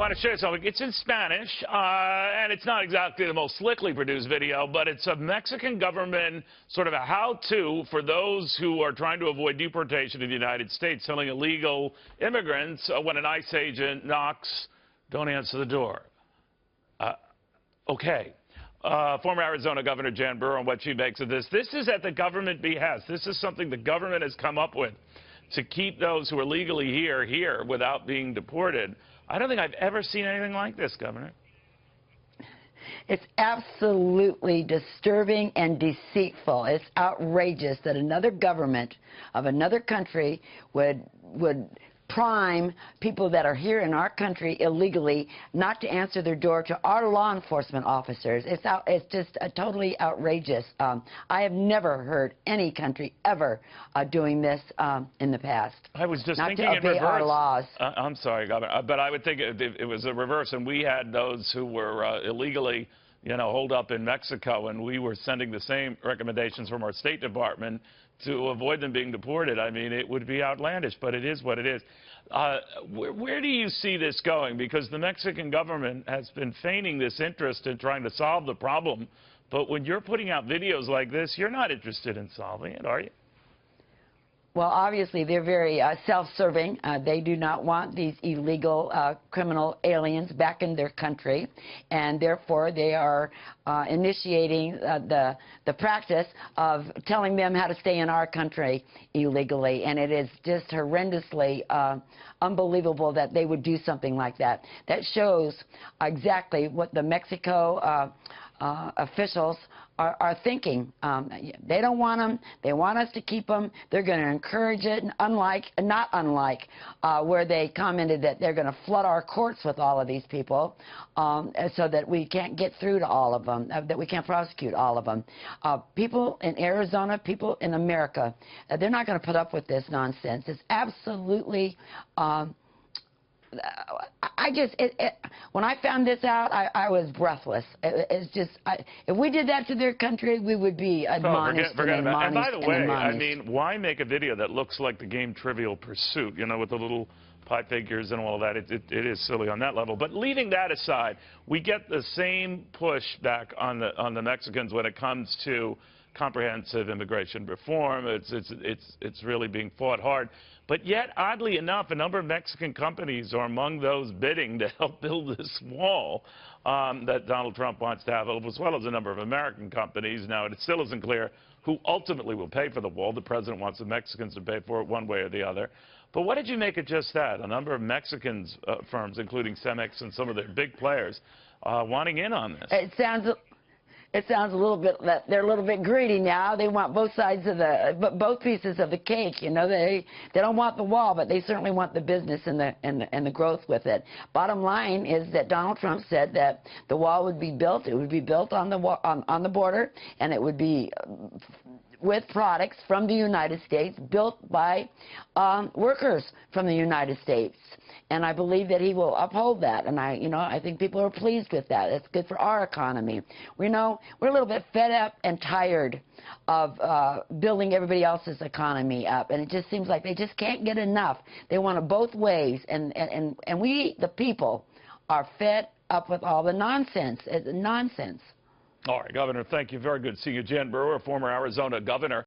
want to show you something. It's in Spanish, and it's not exactly the most slickly produced video, but it's a Mexican government sort of a how-to for those who are trying to avoid deportation in the United States, telling illegal immigrants when an ICE agent knocks, don't answer the door. Okay. Former Arizona Governor Jan Brewer and what she makes of this. This is at the government behest. This is something the government has come up with to keep those who are legally here without being deported. I don't think I've ever seen anything like this, Governor. It's absolutely disturbing and deceitful. It's outrageous that another government of another country would prime people that are here in our country illegally not to answer their door to our law enforcement officers. It's just totally outrageous. I have never heard any country ever doing this in the past. I was just not thinking to in obey reverse. Our laws. I'm sorry, Governor, but I would think it was a reverse, and we had those who were illegally, holed up in Mexico, and we were sending the same recommendations from our State Department to avoid them being deported. I mean, it would be outlandish, but it is what it is. Where do you see this going? Because the Mexican government has been feigning this interest in trying to solve the problem, but when you're putting out videos like this, you're not interested in solving it, are you? Well, obviously, they're very self-serving. They do not want these illegal criminal aliens back in their country, and therefore they are initiating the practice of telling them how to stay in our country illegally, and it is just horrendously unbelievable that they would do something like that. That shows exactly what the Mexico officials are thinking. They don't want them. They want us to keep them. They're going to encourage it, not unlike where they commented that they're going to flood our courts with all of these people so that we can't get through to all of them, that we can't prosecute all of them. People in Arizona, people in America, they're not going to put up with this nonsense. It's absolutely... when I found this out, I was breathless. It's just, if we did that to their country, we would be admonished. Forget about it. And by the way, I mean, why make a video that looks like the game Trivial Pursuit, with the little pie figures and all of that? It is silly on that level. But leaving that aside, we get the same pushback on the Mexicans when it comes to comprehensive immigration reform. It's really being fought hard. But yet, oddly enough, a number of Mexican companies are among those bidding to help build this wall that Donald Trump wants to have, as well as a number of American companies. Now, it still isn't clear who ultimately will pay for the wall. The president wants the Mexicans to pay for it one way or the other. But what did you make of just that? A number of Mexican firms, including Cemex and some of their big players, wanting in on this. It sounds a little bit that they're a little bit greedy now. They want both sides of both pieces of the cake. They don't want the wall, but they certainly want the business and the growth with it. Bottom line is that Donald Trump said that the wall would be built. It would be built on the border, and it would be with products from the United States, built by workers from the United States. And I believe that he will uphold that. And I think people are pleased with that. It's good for our economy. We're a little bit fed up and tired of building everybody else's economy up. And it just seems like they just can't get enough. They want it both ways. And we, the people, are fed up with all the nonsense. It's nonsense. All right, Governor, thank you. Very good seeing you. Jan Brewer, former Arizona governor.